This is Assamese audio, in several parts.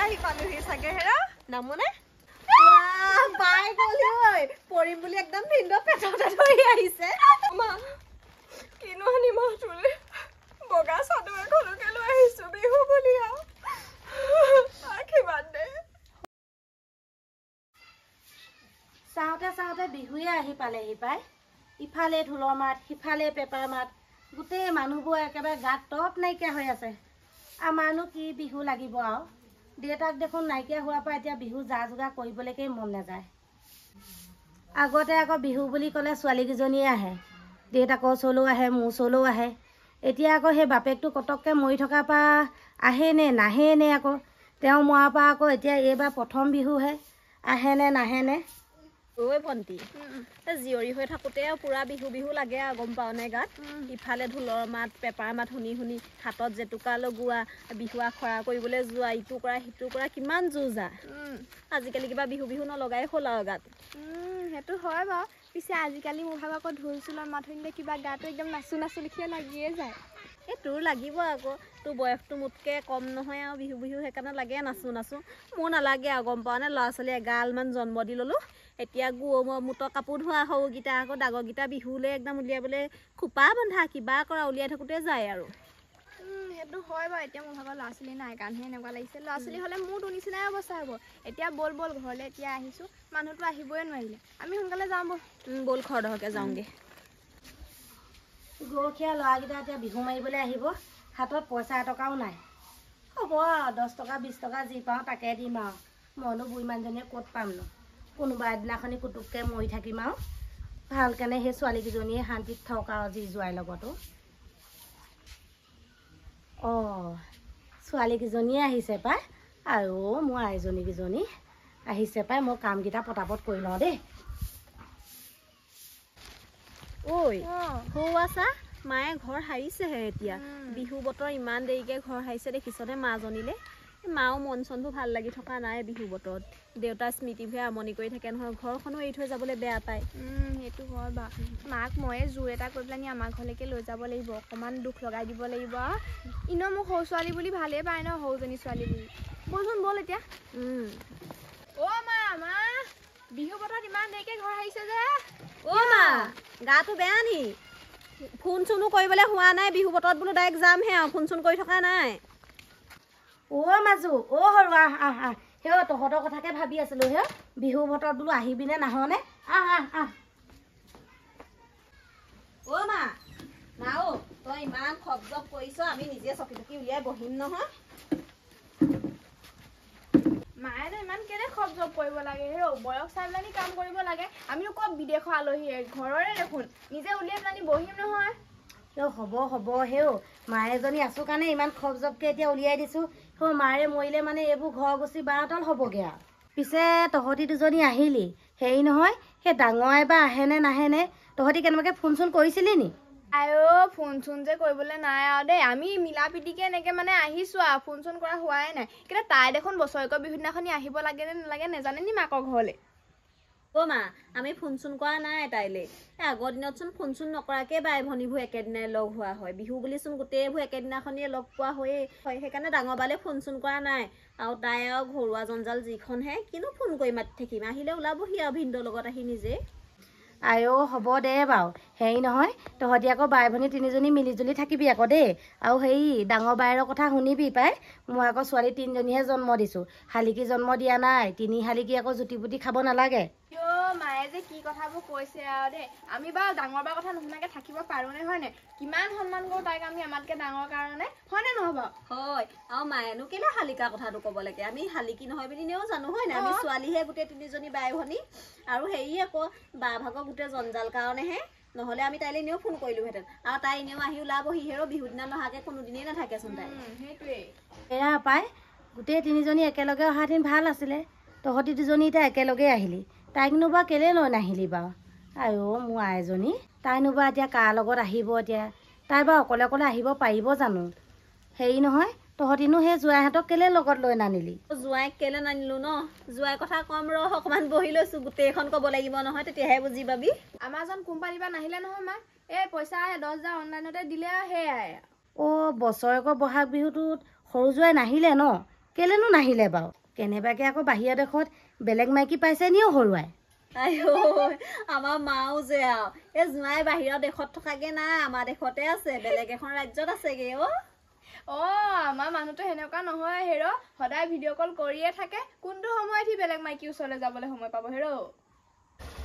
আহি পালোহি চাগে হেৰা নামনে পাই গলি ঐ পৰিম বুলি একদম ভিন্দ পেটতে ধৰি আহিছে মা কিনো আনি মা তোলে বগা চাদৰ এখনকে লৈ আহিছো বিহু বুলি কিমান দে চাওঁতে চাওঁতে বিহুৱে আহি পালেহি পাই ইফালে ঢোলৰ মাত সিফালে পেপাৰ মাত গোটেই মানুহবোৰ একেবাৰে গাত টপ নাইকিয়া হৈ আছে আমাৰনো কি বিহু লাগিব আৰু দেউতাক দেখোন নাইকিয়া হোৱাৰ পৰা এতিয়া বিহু যা যোগাৰ কৰিবলৈকে মন নাযায় আগতে আকৌ বিহু বুলি ক'লে ছোৱালীকেইজনীয়ে আহে দেউতাকৰ ওচৰলৈও আহে মোৰ ওচৰলৈও আহে এতিয়া আকৌ সেই বাপেকটো কটককৈ মৰি থকাৰ পৰা আহে নে নাহে নে আকৌ তেওঁ মৰাৰ পৰা আকৌ এতিয়া এইবাৰ প্ৰথম বিহুহে আহে নে নাহে নে ঐ ভণ্টি জীয়ৰী হৈ থাকোঁতে পুৰা বিহু বিহু লাগে আৰু গম পাওঁ নে গাত ইফালে ঢোলৰ মাত পেপাৰ মাত শুনি শুনি হাতত জেতুকা লগোৱা বিহু আখৰা কৰিবলৈ যোৱা ইটো কৰা সিটো কৰা কিমান যুঁজা আজিকালি কিবা বিহু বিহু নলগাই হ'ল আৰু গাত সেইটো হয় বাৰু পিছে আজিকালি মোৰ ভাগ আকৌ ঢোল চোলৰ মাত শুনিলে কিবা গাটো একদম নাচো নাচো লিখিয়া লাগিয়ে যায় এই তোৰ লাগিব আকৌ তোৰ বয়সটো মোতকৈ কম নহয় আৰু বিহু বিহু সেইকাৰণে লাগে নাচো নাচো মোৰ নালাগে আৰু গম পাওঁ নে ল'ৰা ছোৱালী এগালমান জন্ম দি ল'লোঁ এতিয়া মোটৰ কাপোৰ ধোৱা সৰুকেইটা আকৌ ডাঙৰকেইটা বিহুলৈ একদম উলিয়াবলৈ খোপা বন্ধা কিবা কৰা উলিয়াই থাকোঁতে যায় আৰু সেইটো হয় বাৰু এতিয়া মোৰ ভাগৰ ল'ৰা ছোৱালী নাই কাৰণহে এনেকুৱা লাগিছে ল'ৰা ছোৱালী হ'লে মোৰ তোৰ নিচিনাই অৱস্থা হ'ব এতিয়া ব'ল ব'ল ঘৰলৈ এতিয়া আহিছোঁ মানুহটো আহিবই নোৱাৰিলে আমি সোনকালে যাওঁ ব'ল খৰধৰকৈ যাওঁগৈ গৰখীয়া ল'ৰাকেইটা এতিয়া বিহু মাৰিবলৈ আহিব হাতত পইচা এটকাও নাই হ'ব আৰু 10 টকা 20 টকা যি পাওঁ তাকে দিম আৰু মইনো বুঢ়ী মানুহজনীয়ে ক'ত পাম ন কোনোবা এদিনাখনি কুটুককৈ মৰি থাকিম আৰু ভালকেনে সেই ছোৱালীকেইজনীয়ে শান্তিত থকা যি জোৱাইৰ লগতো অঁ ছোৱালীকেইজনীয়ে আহিছে পাই আৰু মোৰ আইজনীকেইজনী আহিছে পাই মই কামকেইটা পটাপট কৰি লওঁ দেই ঐ সৌ আছা মায়ে ঘৰ সাৰিছেহে এতিয়া বিহু বতৰ ইমান দেৰিকৈ ঘৰ সাৰিছে দেখিছনে মাজনীলে মাও মন চনবোৰ ভাল লাগি থকা নাই বিহু বতৰত দেউতাৰ স্মৃতিবোৰে আমনি কৰি থাকে নহয় ঘৰখনো এৰি থৈ যাবলৈ বেয়া পায় সেইটো হয় বাৰু মাক ময়ে জোৰ এটা কৰি পেলাই আমাৰ ঘৰলৈকে লৈ যাব লাগিব অকণমান দুখ লগাই দিব লাগিব এনেও মোক সৰু ছোৱালী বুলি ভালেই পায় ন সৰুজনী ছোৱালী বুলি ব'লচোন ব'ল এতিয়া অ' মা বিহু বতৰত ইমান দেৰিকৈ ঘৰ সাৰিছে যে অ' মা গাটো বেয়া নি ফোন চোনো কৰিবলৈ হোৱা নাই বিহু বতৰত বোলো ডাইৰেক্ট যামহে আৰু ফোন চোন কৰি থকা নাই অ' মাজু অ' সৰু আহ সেই তহঁতৰ কথাকে ভাবি আছিলোঁ সেই বিহু বতৰত বোলো আহিবিনে নাহনে অ' মা নাও তই ইমান খপ জপ কৰিছ আমি নিজে চকী টকী উলিয়াই বহিম নহয় মায়েনো ইমান কেলে খপ জপ কৰিব লাগে বয়স চাই পেলানি কাম কৰিব লাগে আমিও ক'ত বিদেশৰ আলহী ঘৰৰে দেখোন নিজে উলিয়াই পেলানি বহিম নহয় হ'ব হেও মা এজনী আছো কাৰণে ইমান খপ জপকৈ এতিয়া উলিয়াই দিছোঁ মাৰে মৰিলে মানে এইবোৰ ঘৰ গুচি বাৰতল হ'বগৈ আৰু পিছে তহঁতি দুজনী আহিলি হেৰি নহয় সেই ডাঙৰ এবাৰ আহেনে নাহেনে তহঁতি কেনেবাকৈ ফোন চোন কৰিছিলি নি ফোন চোন যে কৰিবলৈ নাই আৰু দেই আমি মিলা প্ৰীতিকে এনেকৈ মানে আহিছোঁ আৰু ফোন চোন কৰা হোৱাই নাই কিন্তু তাই দেখোন বছৰেকৰ বিহু দিনাখনি আহিব লাগে নে নালাগে নেজানে নি মাকৰ ঘৰলৈ অ' মা আমি ফোন চোন কৰা নাই তাইলৈ আগৰ দিনতচোন ফোন চোন নকৰাকৈ বাই ভনীবোৰ একেদিনাই লগ হোৱা হয় বিহু বুলিচোন গোটেইবোৰ একেদিনাখনিয়ে লগ পোৱা হয়েই হয় সেইকাৰণে ডাঙৰ বালে ফোন চোন কৰা নাই আৰু তাই আৰু ঘৰুৱা জঞ্জাল যিখনহে কিনো ফোন কৰি মাতি থাকিম আহিলে ওলাবহি আৰু ভিনদেউৰ লগত আহি নিজে আইও হ'ব দে বাৰু হেৰি নহয় তহঁতি আকৌ বাই ভনী তিনিজনী মিলিজুলি থাকিবি আকৌ দেই আৰু হেৰি ডাঙৰ বাইৰৰ কথা শুনিবি পাই মই আকৌ ছোৱালী 3জনীহে জন্ম দিছোঁ শালিকি জন্ম দিয়া নাই 3 শালিকি আকৌ জুতি পুতি খাব নালাগে মায়ে যে কি কথাবোৰ কৈছে আৰু দেই আমি বাৰু ডাঙৰ বাৰ কথা নুশুনাকৈ থাকিব পাৰোঁনে হয়নে কিমান সন্মান কৰোঁ তাইক আমি আমাতকৈ ডাঙৰ কাৰণে হয়নে নহয় বাৰু হয় আৰু মায়েনো কেলে শালিকা কথাটো ক'ব লাগে আমি শালিকি নহয় বুলি এনেও জানো হয় নাই আমি ছোৱালীহে গোটেই 3জনী বাই ভনী আৰু হেৰি আকৌ বা ভাগৰ গোটেই জঞ্জাল কাৰণেহে নহ'লে আমি তাইলৈ এনেও ফোন কৰিলোহেঁতেন আৰু তাই এনেও আহি ওলাবহি হেৰ বিহু দিনা নহাকৈ কোনোদিনেই নাথাকেচোন তাই সেইটোৱেই এয়া পাই গোটেই 3জনী একেলগে অহাহেঁতেন ভাল আছিলে তহঁতি দুজনী এতিয়া একেলগে আহিলি তাইকনো বা কেলৈ লৈ নাহিলি বাৰু আইও মোৰ আইজনী তাইনো বা এতিয়া কাৰ লগত আহিব এতিয়া তাই বাৰু অকলে অকলে আহিব পাৰিব জানো হেৰি নহয় তহঁতিনো সেই জোৱাইহঁতক কেলৈ লগত লৈ নানিলি জোৱাইক কেলৈ নানিলোঁ ন জোৱাইৰ কথা কম অকণমান বহি লৈছোঁ গোটেইখন ক'ব লাগিব নহয় তেতিয়াহে বুজি পাবি আমাৰজন কোম্পানীৰ পৰা নাহিলে নহয় মা পইচা 10,000 অনলাইনতে দিলে আৰু সেয়াই বছৰেকৰ বহাগ বিহুটোত সৰু জোৱাই নাহিলে ন কেলেনো নাহিলে বাৰু কেনেবাকে আকৌ বাহিৰা দেশত বেলেগ মাইকী পাইছে নিও হৰুৱাই আইও আমাৰ মাও যে এই জোঁৱাই বাহিৰৰ দেশত থকাগে নাই আমাৰ দেশতে আছে বেলেগ এখন ৰাজ্যত আছেগে আমাৰ মানুহটো সেনেকুৱা নহয় হেৰ' সদায় ভিডিঅ' কল কৰিয়ে থাকে কোনটো সময়ত সি বেলেগ মাইকীৰ ওচৰলৈ যাবলৈ সময় পাব হেৰ'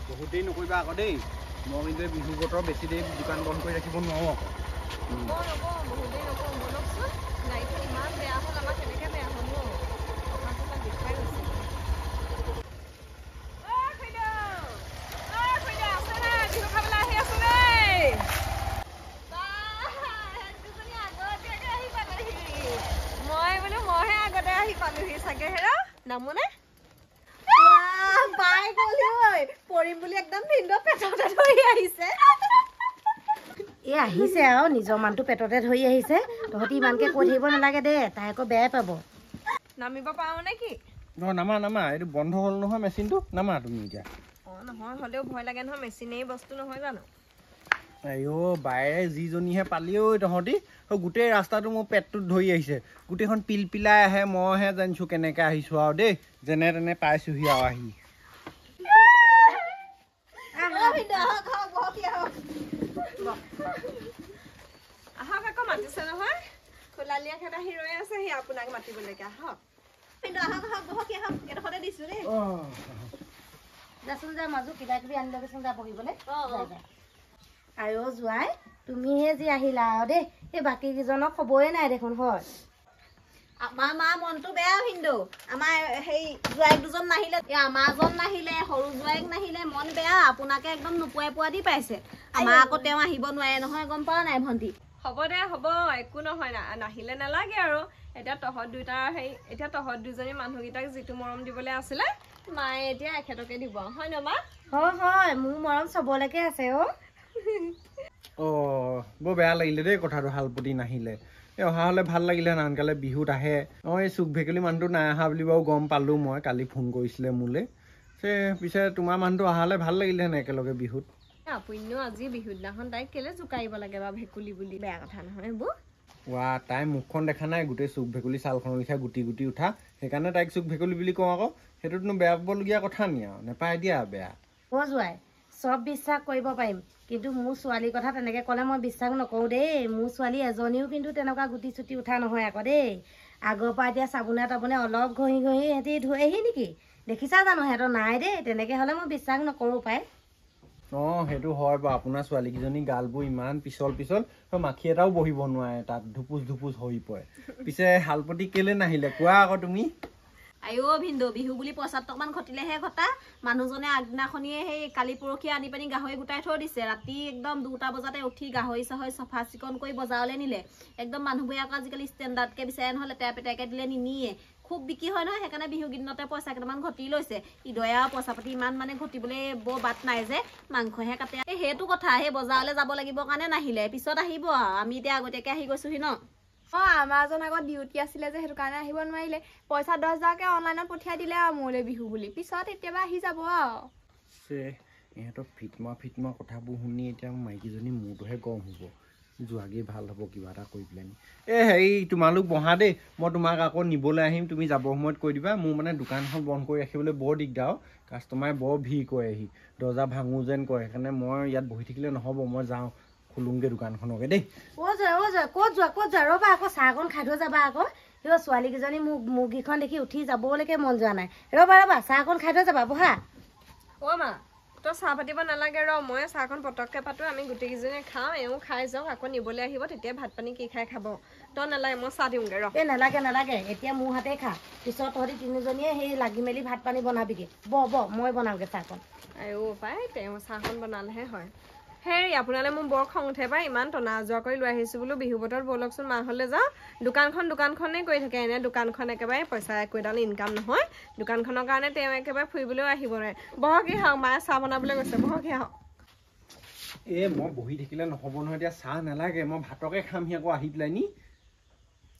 বহুত দেৰি নকৰিবা আকৌ দেই মই কিন্তু বিহু বতৰ বেছি দেৰি দোকান বন্ধ কৰি ৰাখিব নোৱাৰো আকৌ বহুত দেৰি নকওঁ বলকচোন গাড়ীখন ইমান বেয়া হ'ল আমাৰ কেনেকৈ বেয়া হ'ল দেখুৱাই গৈছে নামোনে বাই গলি ঐ পৰিম বুলি একদম ভিন্দৰ পেটতে ধৰি আহিছে এই আহিছে আৰু নিজৰ মানুহটো পেটতে ধৰি আহিছে তহঁতি ইমানকে কৈ থাকিব নালাগে দে তাই আকৌ বেয়াই পাব নামিব পাৰো নেকি নামা এইটো বন্ধ হ'ল নহয় মেচিনটো নামা তুমি এতিয়া নহয় হ'লেও ভয় লাগে নহয় মেচিনেই বস্তু নহয় জানো আইও বাইৰে যিজনীহে পালি ঐ তহঁতি গোটেই ৰাস্তাটো মোৰ পেটটোত ধৰি আহিছে গোটেইখন পিলপিলাই আহে মইহে জানিছো কেনেকে আহিছো আৰু দেই যেনে তেনে পাইছোহি আৰু আহি আহক আকৌ মাতিছে নহয় খোলালিয়া খেত আহি ৰৈ আছে সি আপোনাক মাতিবলৈকে আহক আহক বহক আহক এডোখৰতে দিছো দেই যাচোন যা মাজু কিবা কিবি আনি ল'বিচোন যা বহিবলৈ আইও জোঁৱাই তুমিহে যি আহিলা আৰু দেই এই বাকী কেইজনক খবৰে নাই দেখোন হয় আমাৰ মা মনটো বেয়া ভিন্দু আমাৰ সেই জোঁৱাইক দুজন নাহিলে আমাৰজন নাহিলে সৰু জোঁৱাইক নাহিলে মন বেয়া আপোনাকে একদম নোপোৱাই পোৱা দি পাইছে আমাৰ আকৌ তেওঁ আহিব নোৱাৰে নহয় গম পোৱা নাই ভণ্টি হ'ব দে হ'ব একো নহয় নাহিলে নালাগে আৰু এতিয়া তহঁত দুজনী মানুহকেইটাক যিটো মৰম দিবলৈ আছিলে মায়ে এতিয়া এখেতকে দিব হয় ন মা হয় মোৰ মৰম চবলৈকে আছে বৰ বেয়া লাগিলে দেই কথাটো হালপতি নাহিলে এই অহা হ'লে ভাল লাগিলে আনকালে বিহুত আহে এই চুক ভেকুলী মানুহটো নাই অহা বুলি বাৰু গম পালোঁ মই কালি ফোন কৰিছিলে মোলৈ পিছে তোমাৰ মানুহটো অহা হ'লে ভাল লাগিলেহেঁতেন একেলগে বিহুত আপুনিও আজি বিহুৰ দিনাখন তাইক কেলে জোকাৰিব লাগে বা ভেকুলী বুলি বেয়া কথা নহয় এইবোৰ তাই মুখখন দেখা নাই গোটেই চুক ভেকুলী ছালখনৰ লিখা গুটি গুটি উঠা সেইকাৰণে তাইক চুক ভেকুলী বুলি কওঁ আকৌ সেইটোতনো বেয়া পাবলগীয়া কথা নি আৰু নেপাই দিয়া বেয়া জোঁৱাই চব বিশ্বাস কৰিব পাৰিম কিন্তু মোৰ ছোৱালীৰ কথা তেনেকে ক'লে মই বিশ্বাস নকৰোঁ দেই মোৰ ছোৱালী এজনীও কিন্তু তেনেকুৱা গুটি চুটি উঠা নহয় আকৌ দেই আগৰ পৰা এতিয়া চাবোনে তাবোনে অলপ ঘঁহি সিহঁতি ধুৱেহি নেকি দেখিছা জানো সিহঁতৰ নাই দেই তেনেকে হ'লে মই বিশ্বাস নকৰোঁ পাই সেইটো হয় বাৰু আপোনাৰ ছোৱালীকেইজনী গালবোৰ ইমান পিছল মাখি এটাও বহিব নোৱাৰে তাত ধুপুচ হৈ পৰে পিছে হালপতি কেলে নাহিলে কোৱা আকৌ তুমি আইও ভিন্দু বিহু বুলি ৫০ টকামান ঘটিলেহে ঘটা মানুহজনে আগদিনাখনিয়ে সেই কালি পৰহি আনি পানি গাহৰি গোটাই থৈ দিছে ৰাতি একদম ২টা বজাতে উঠি গাহৰি চাহৰি চফা চিকন কৰি বজাৰলৈ নিলে একদম মানুহবোৰে আকৌ আজিকালি ষ্টেণ্ডাৰ্ডকে বিচাৰে নহয় লেতেৰা পেতেৰাকে দিলে নিনিয়ে খুব বিক্ৰী হয় নহয় সেইকাৰণে বিহু গিদিনতে পইচা কেইটামান ঘটি লৈছে ইদয়া পইচা পাতি ইমান মানে ঘটিবলৈ বৰ বাট নাই যে মাংসহে কাটে সেইটো কথা সেই বজাৰলৈ যাব লাগিব কাৰণে নাহিলে পিছত আহিব আমি এতিয়া আগতীয়াকে আহি গৈছোহি ন আমাৰজন আগত ডিউটি আছিলে যে সেইটো কাৰণে আহিব নোৱাৰিলে পইচা ১০,০০০কে অনলাইনত পঠিয়াই দিলে আৰু মোলৈ বিহু বুলি পিছত এতিয়াবা আহি যাব আৰু ইহঁতৰ ফিটমা কথাবোৰ শুনি এতিয়া মাইকীজনী মোৰটোহে গৰম হ'ব যোৱাগেই ভাল হ'ব কিবা এটা কৰি পেলাই হেৰি তোমালোক বহা দেই মই তোমাক আকৌ নিবলৈ আহিম তুমি যাব সময়ত কৈ দিবা মোৰ মানে দোকানখন বন্ধ কৰি ৰাখিবলৈ বৰ দিগদাৰ কাষ্টমাৰে বৰ ভিৰ কৰেহি দৰ্জা ভাঙো যেন কৰে সেইকাৰণে মই ইয়াত বহি থাকিলে নহ'ব মই যাওঁ খুলুংগে দোকানখনকে দেই ক'ত যোৱা ৰ'বা আকৌ চাহ অকণ খাই থৈ যাবা আকৌ ছোৱালীকেইজনী মুৰ্গীখন দেখি উঠি যাবলৈকে মন যোৱা নাই ৰ'বা চাহ অকণ খাই থৈ যাবা বহা মা তই চাহ পাতিব নালাগে মই চাহখন পটককে পাতো আমি গোটেইকেইজনীয়ে খাওঁ এওঁ খাই যাওক আকৌ নিবলৈ আহিব তেতিয়া ভাত পানী কি খাই খাব তই নালাগে মই চাহ দিওঁগে নালাগে এতিয়া মোৰ হাতে খা পিছত তহঁতি তিনিজনীয়ে সেই লাগি মেলি ভাত পানী বনাবিগে মই বনাওঁগে চাহখন পাই তেওঁ চাহখন বনালেহে হয় হেৰি আপোনালৈ মোৰ বৰ খং উঠে পাই ইমান টনা যোৱা কৰি লৈ আহিছো বোলো বিহু বতৰত ব'লকচোন মাহঁলৈ যাওঁ দোকানখনেই কৰি থাকে এনে দোকানখন একেবাৰে পইচা একো এডাল ইনকাম নহয় দোকানখনৰ কাৰণে তেওঁ একেবাৰে ফুৰিবলৈও আহিব নোৱাৰে বহকি আহক মায়ে চাহ বনাবলৈ গৈছে বহকি আহক মই বহি থাকিলে নহ'ব নহয় এতিয়া চাহ নালাগে মই ভাতকে খামহি আকৌ আহি পেলাই নি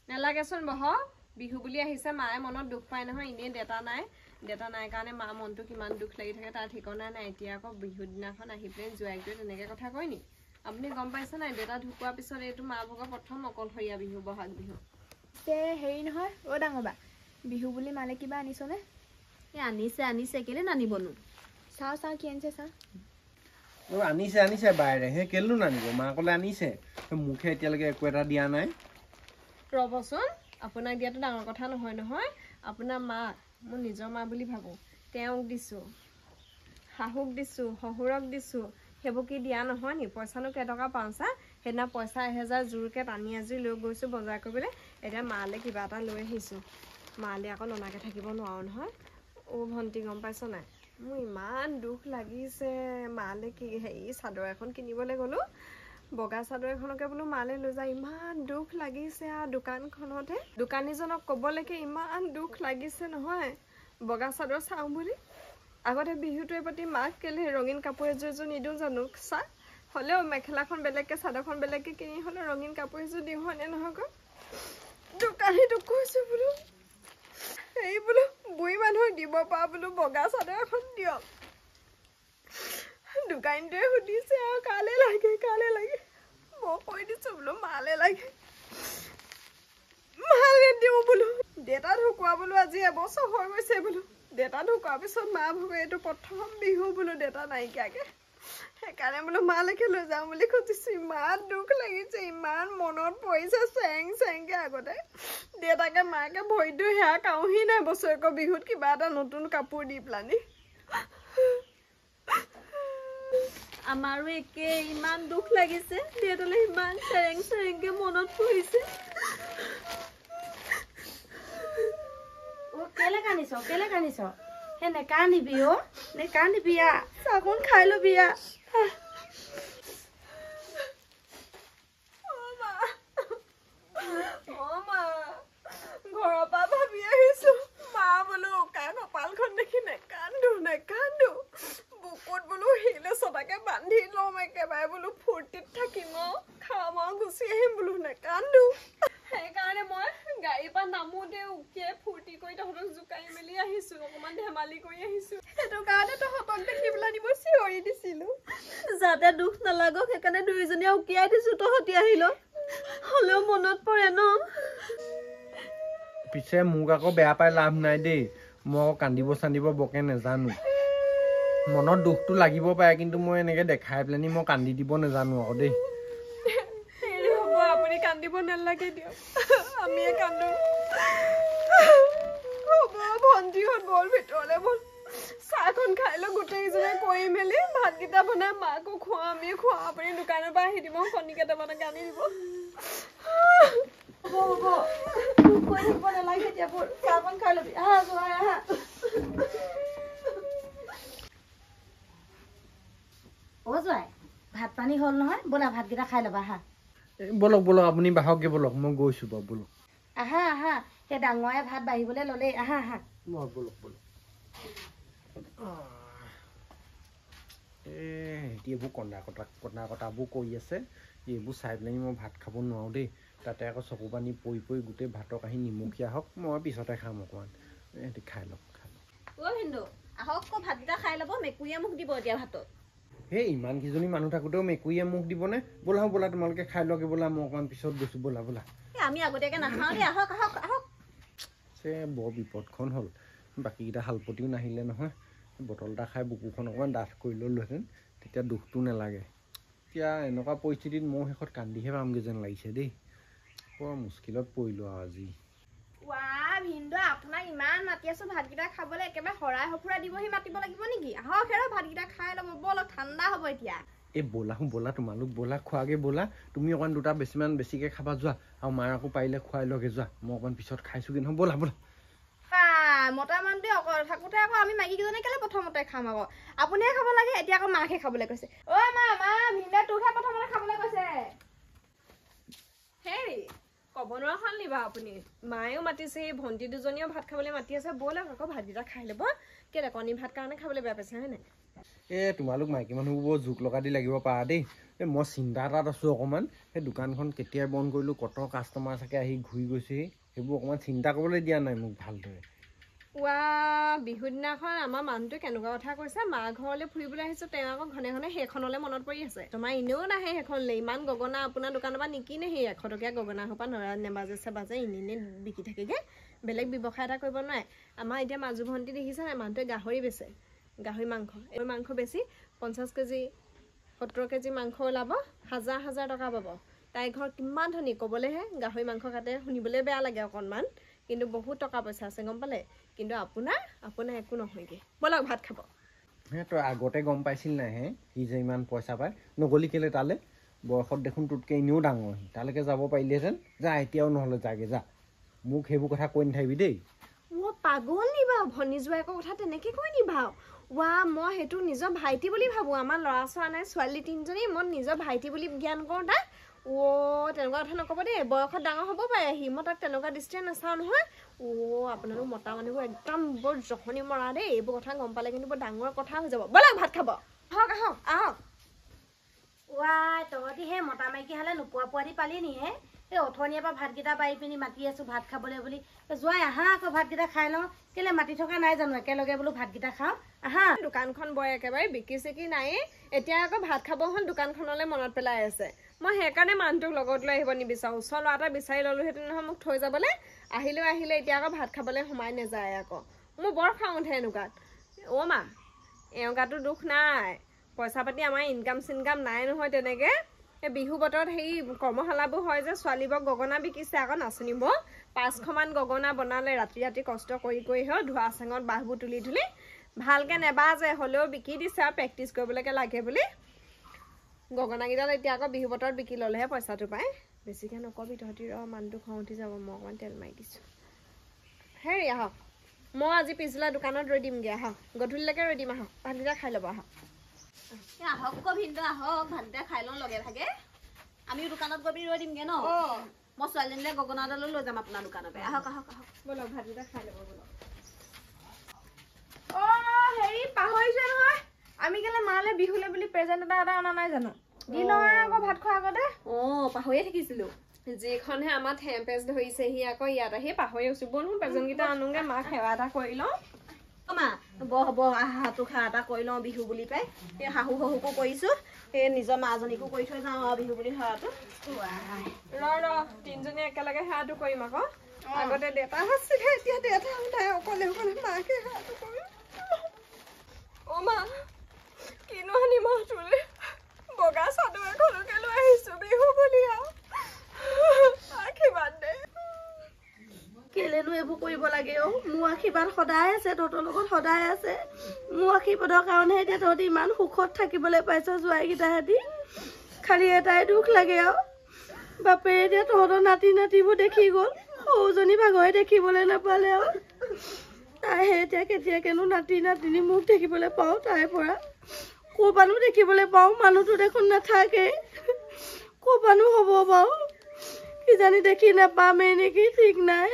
নালাগেচোন বহক বিহু বুলি আহিছে মায়ে মনত দুখ পায় নহয় এনেই দেতা নাই কাৰণে মা মনটো কিমান দুখ লাগি থাকে তাৰ ঠিকনা নাই এতিয়া আকৌ বিহুৰ দিনাখন আহি পেলাই জোৱাইকটোৱে তেনেকে কথা কয় নি আপুনি গম পাইছে নাই দেতা ঢুকোৱাৰ পিছত এইটো মা ভাগৰ প্ৰথম অকলশৰীয়া বিহু বহাগ বিহু হেৰি নহয় ডাঙৰ বা বিহু বুলি মালে কিবা আনিছনে? আনিছে কেলে নানিবনো? চাওঁ কি আনিছে চাওঁ। আনিছে বাইৰে, সেই কেলেনো নানিব? মাকলে আনিছে, মুখে এতিয়ালৈকে একো এটা দিয়া নাই। ৰ'বচোন, আপোনাক দিয়াটো ডাঙৰ কথা নহয়। আপোনাৰ মাক মোৰ নিজৰ মা বুলি ভাবোঁ। তেওঁক দিছোঁ, শাহুক দিছোঁ, শহুৰক দিছোঁ, সেইবোৰ কি দিয়া নহয় নি? পইচানো কেইটকা পাওঁছা? সেইদিনা পইচা 1000 জোৰকৈ টানি আজৰি লৈ গৈছোঁ বজাৰ কৰিবলৈ। এতিয়া মালৈ কিবা এটা লৈ আহিছোঁ। মালৈ আকৌ ননাকৈ থাকিব নোৱাৰোঁ নহয়। ভণ্টি গম পাইছ নাই, মোৰ ইমান দুখ লাগিছে। মালৈ কি চাদৰ এখন কিনিবলৈ গ'লোঁ, বগা চাদৰ এখনকে বোলো মালৈ লৈ যা। ইমান দুখ লাগিছে আৰু দোকানখনতে দোকানীজনক ক'বলৈকে ইমান দুখ লাগিছে নহয় বগা চাদৰ চাওঁ বুলি। আগতে বিহুটোৱে প্ৰতি মাক কেলে ৰঙীন কাপোৰ এযোৰ নিদিওঁ জানো? চা, হ'লেও মেখেলাখন বেলেগকৈ চাদৰখন বেলেগকৈ কিনি হ'লেও ৰঙীন কাপোৰ এযোৰ দিওঁ হয়নে নহয়? দোকানীটোক কৈছোঁ বোলো বোলো বুঢ়ী মানুহক দিব পৰা বোলো বগা চাদৰ এখন দিয়ক। দোকানীটোৱে সুধিছে আৰু কালে লাগে। মই কৈ দিছোঁ বোলো মালে লাগে, মালে দিওঁ বোলো। দেউতা ঢুকোৱা বোলো আজি এবছৰ হৈ গৈছে বোলো। দেউতা ঢুকোৱাৰ পিছত মা ভাবে এইটো প্ৰথম বিহু বোলো দেউতা নাইকিয়াকৈ, সেইকাৰণে বোলো মালৈকে লৈ যাওঁ বুলি খুজিছোঁ। ইমান দুখ লাগিছে, ইমান মনত পৰিছে চেংকৈ। আগতে দেউতাকে মাকে ভৰিটো সেয়া কাউহি নাই বছৰেকৰ বিহুত কিবা এটা নতুন কাপোৰ দি পেলানি। আমাৰো একে ইমান দুখ লাগিছে, দেউতালৈ ইমান চেৰেংকৈ মনত পৰিছে। কেলে কান্দিছ? সেই নেকান্দিবি নেকান্দিবি, চাবোন খাই ল'বি। ঘৰৰ পৰা ভাবি আহিছোঁ মা বোলো উকা কপালখন দেখি নেকান্দো। বুকুত বোলো শিলে চটাকে বান্ধি ল'ম, একেবাৰে বোলো ফূৰ্তিত থাকিম খাম আৰু গুচি আহিম বোলো, নেকান্দো। সেইকাৰণে মই গাড়ীৰ পৰা নামোতে উকিয়াই ফূৰ্তি কৰি তহঁতক জোকাৰি মেলি আহিছোঁ, অকণমান ধেমালি কৰি আহিছোঁ। সেইটো কাৰণে তহঁতক দেখি পেলাই মই চিঞৰি দিছিলোঁ যাতে দুখ নালাগক, সেইকাৰণে দুয়োজনীয়ে উকিয়াই দিছোঁ তহঁতি আহিল। হ'লেও মনত পৰে ন? পিছে মোক আকৌ বেয়া পাই লাভ নাই দেই, মই আকৌ কান্দিব চান্দিব বৰকে নেজানো। মনত দুখটো লাগিব পাৰে, কিন্তু মই এনেকৈ দেখাই পেলানি মই কান্দি দিব নেজানো আকৌ দেই। হ'ব, আপুনি কান্দিব নালাগে দিয়ক, আমিয়ে কান্দো। হ'ব ভণ্টিহঁত বল ভিতৰলৈ বল, চাহখন খাই লৈ গোটেইকেইজনে কৰি মেলি ভাতকেইটা বনাই মাকো খুৱাওঁ, আমিয়ে খুৱাওঁ। আপুনি দোকানৰ পৰা আহি দিব, কণী কেইটামানকে আনি দিব। হ'ব কৈ থাকিব নালাগে এতিয়া, বল চাহকণ খাই ল'বি। আহা। জোৱাই, ভাত পানী হ'ল নহয়, ব'লা ভাতকেইটা খাই ল'বা। বলক আপুনি বাহকগে, বলক মই গৈছোঁ বাৰু, বলক। আহা, সেই ডাঙৰে ভাত বাঢ়িবলৈ ল'লেই। আহা। বলক। এইবোৰ কন্দা কটাবোৰ কৰি আছে, এইবোৰ চাই পেলাই মই ভাত খাব নোৱাৰোঁ দেই। তাতে আকৌ চকু পানী পৰি গোটেই ভাতৰ কাঁহী নিমখীয়া হওক, মই পিছতে খাম অকণমান। সিহঁতি খাই লওক। ভিন্দু আহক আকৌ ভাতকেইটা খাই ল'ব, মেকুৰীয়ে মোক দিব এতিয়া ভাতত। সেই ইমানকেইজনী মানুহ থাকোঁতেও মেকুৰীয়ে মোক দিবনে? ব'লা তোমালোকে খাই লওঁগে, ব'লা মই অকণমান পিছত গৈছোঁ, ব'লা। আমি আগতীয়াকৈ নাখাওঁ দেই, আহক। বৰ বিপদখন হ'ল, বাকীকেইটা শালপতিও নাহিলে নহয়। বটল এটা খাই বুকুখন অকণমান ডাঠ কৰি ল'লোহেঁতেন, তেতিয়া দুখটো নালাগে। এতিয়া এনেকুৱা পৰিস্থিতিত মই শেষত কান্দিহে পামগৈ যেন লাগিছে দেই। বৰ মুস্কিলত পৰিলোঁ আৰু আজি। ভিনদেউ, আপোনাক ইমান মাতি আছোঁ ভাতকেইটা খাবলৈ, একেবাৰে শৰাই সঁফুৰা দিবহি মাতিব লাগিব নেকি? আহক ভাতকেইটা খাই ল'ব, ব'লক, ঠাণ্ডা হ'ব এতিয়া। ব'লা তোমালোক ব'লা, খোৱাগে ব'লা। তুমি অকণমান দুটা বেছিকৈ খাবা, যোৱা। আৰু মাৰ আকৌ পাৰিলে খুৱাই লগে, যোৱা। মই অকণমান পিছত খাইছোঁগৈ নহয়, ব'লা। মতা মানুহটোৱে অকল থাকোঁতে আকৌ আমি মাইকীকেইজনী কেলে প্ৰথমতে খাম আকৌ? আপুনিহে খাব লাগে, এতিয়া আকৌ মাকহে খাবলৈ কৈছে। মা ভিনদেউ তোকহে প্ৰথমতে খাবলৈ কৈছে। ক'ব নোৱাৰা নি বাৰু আপুনি? মায়েও মাতিছে, ভণ্টি দুজনীও ভাত খাবলৈ মাতি আছে, ব'লক আকৌ ভাতকেইটা খাই ল'ব। কেলে কণী ভাত কাৰণে খাবলৈ বেয়া পাইছে হয় নাই? তোমালোক মাইকী মানুহবোৰ জোক লগা দি লাগিব পাৰা দেই। মই চিন্তা এটাত আছোঁ অকণমান। সেই দোকানখন কেতিয়া বন্ধ কৰিলোঁ, কত কাষ্টমাৰ চাগে আহি ঘূৰি গৈছেহি, সেইবোৰ অকণমান চিন্তা কৰিবলৈ দিয়া নাই মোক ভালদৰে। ৱা বিহু দিনাখন আমাৰ মানুহটোৱে কেনেকুৱা কথা কৈছে মা ঘৰলৈ ফুৰিবলৈ আহিছোঁ তেওঁ আকৌ ঘনে ঘনে সেইখনলৈ মনত পৰি আছে তোমাৰ এনেও নাহে সেইখনলৈ ইমান গগনা আপোনাৰ দোকানৰ পৰা নিকিনে সেই 100 টকীয়া গগনা সোপা নেবাজে বাজে এনে বিকি থাকেগে বেলেগ ব্যৱসায় এটা কৰিব নোৱাৰে আমাৰ এতিয়া মাজু ভণ্টি দেখিছে নাই মানুহটোৱে গাহৰি বেচে গাহৰি মাংস এই মাংস বেছি 50 কেজি 70 কেজি মাংস ওলাব হাজাৰ হাজাৰ টকা পাব তাই ঘৰ কিমান ধনী ক'বলৈহে গাহৰি মাংস কাটে শুনিবলৈ বেয়া লাগে অকণমান কিন্তু বহুত টকা পইচা আছে গম পালে কিন্তু আপোনাৰ একো নহয়গে বলক ভাত খাব হে তই আগতে গম পাইছিল নাই হে সি যে ইমান পইচা পায় নগলি কেলে তালে বয়সত দেখোন তোতকে এনেও ডাঙৰ সি তালৈকে যাব পাৰিলেহেঁতেন যা এতিয়াও নহ'লে যাগে যা মোক সেইবোৰ কথা কৈ নাথাকিবি দেই মই পাগল নিবা ভনী জোৱাইকৰ কথা তেনেকৈ কৈ নিবা ৱা মই সেইটো নিজৰ ভাইটি বুলি ভাবোঁ আমাৰ ল'ৰা ছোৱালী নাই ছোৱালী 3জনী মই নিজৰ ভাইটি বুলি জ্ঞান কৰোঁ তাক তেনেকুৱা কথা নক'ব দেই বয়সত ডাঙৰ হ'ব পাৰে সি মই তাক তেনেকুৱা দৃষ্টিৰে নাচাওঁ নহয় আপোনালোক মতা মানুহবোৰ একদম বৰ জহনি মৰা দেই এইবোৰ কথা গম পালে কিন্তু বৰ ডাঙৰ কথা হৈ যাব ব'লক ভাত খাব আহক আহক আহক ৱাই তহঁতি সেই মতা মাইকী হালে নোপোৱা পোৱাদি পালি নি হে এই অথনিয়াৰ পৰা ভাতকেইটা বাঢ়ি পিনি মাতি আছোঁ ভাত খাবলৈ বুলি যোৱাই আহা আকৌ ভাতকেইটা খাই লওঁ কেলে মাতি থকা নাই জানো একেলগে বোলো ভাতকেইটা খাওঁ আহা দোকানখন বৰ একেবাৰে বিকি চিকি নায়েই এতিয়া আকৌ ভাত খাব হ'ল দোকানখনলৈ মনত পেলাই আছে মই সেইকাৰণে মানুহটোক লগত লৈ আহিব নিবিচাৰোঁ ওচৰ ল'ৰা এটা বিচাৰি ল'লোহেঁতেন নহয় মোক থৈ যাবলৈ আহিলে এতিয়া আকৌ ভাত খাবলৈ সোমাই নাযায় আকৌ মোৰ বৰ খং উঠে এনেকুৱাত মা এওঁ গাতো দুখ নাই পইচা পাতি আমাৰ ইনকাম চিনকাম নাই নহয় তেনেকৈ এই বিহু বতৰত সেই কৰ্মশালাবোৰ হয় যে ছোৱালীবোৰক গগনা বিকিছে আকৌ নাচনীবোৰ 500মান গগনা বনালে ৰাতি কষ্ট কৰি ধোৱা চাঙত বাঁহবোৰ তুলি ভালকৈ নেবাজে হ'লেও বিকি দিছে আৰু প্ৰেক্টিচ কৰিবলৈকে লাগে বুলি গগনাকেইডাল এতিয়া আকৌ বিহু বতৰত বিকি ল'লেহে পইচাটো পায় বেছিকৈ নকবি তহঁতি মানুহটো খং উঠি যাব মই অকণমান তেল মাৰি দিছোঁ হেৰি আহক মই আজি পিছবেলা দোকানত ৰৈ দিমগৈ আহক গধূলিলৈকে ৰৈ দিম আহক ভাতকেইটা খাই ল'ব আহক আহক আকৌ ভিনটো আহক ভাতকেইটা খাই লওঁ লগে ভাগে আমিও দোকানত গৈ ৰৈ দিমগৈ ন মই ছোৱালীজনীলৈ গগনাডালো লৈ যাম আপোনাৰ দোকানতে আহক ব'লক ভাতকেইটা খাই ল'ব ব'লক হেৰি পাহৰিছে নহয় আমি কেলে মালে বিহুলে বুলি প্ৰেজেন্ট এটা অনা নাই জানো দি লওঁ আকৌ ভাত খোৱাৰ আগতে পাহৰিয়ে থাকিছিলোঁ যিখনহে আমাৰ থেম্পেজ ধৰিছেহি আকৌ ইয়াত আহি পাহৰি আছোঁ ব'ল প্ৰেজেন্টকেইটা আনোগে মাক সেৱা এটা কৰি লওঁ মা হ'ব হাঁহটো খা এটা কৰি লওঁ বিহু বুলি পাই এই শাহু শহুকো কৰিছোঁ এই নিজৰ মাজনীকো কৰি থৈ যাওঁ আৰু বিহু বুলি সেৱাটো ৰ 3জনীয়ে একেলগে সেৱাটো কৰিম আকৌ আগতে দেউতা আছিলে এতিয়া দেউতা নাই অকলে মাকে সেৱাটো কৰিম মা কিনো আনিম তোলে বগা চাদৰ এখনকে লৈ আহিছোঁ বিহু বুলি আৰু আশীৰ্বাদ দে কেলেনো এইবোৰ কৰিব লাগে মোৰ আশীৰ্বাদ সদায় আছে তহঁতৰ লগত সদায় আছে মোৰ আশীৰ্বাদৰ কাৰণে এতিয়া তহঁতি ইমান সুখত থাকিবলৈ পাইছ জোৱাইকেইটাহেঁতি খালি এটাই দুখ লাগে আৰু বাপে এতিয়া তহঁতৰ নাতিবোৰ দেখি গ'ল সৰুজনী ভাগৰে দেখিবলৈ নাপালে আৰু তাইহে এতিয়া কেতিয়াকেনো নাতিনী মোক দেখিবলৈ পাওঁ তাইৰ পৰা ক'ৰবানো দেখিবলৈ পাওঁ মানুহটো দেখোন নাথাকে ক'ৰবানো হ'ব বাৰু কিজানি দেখি নাপামেই নেকি ঠিক নাই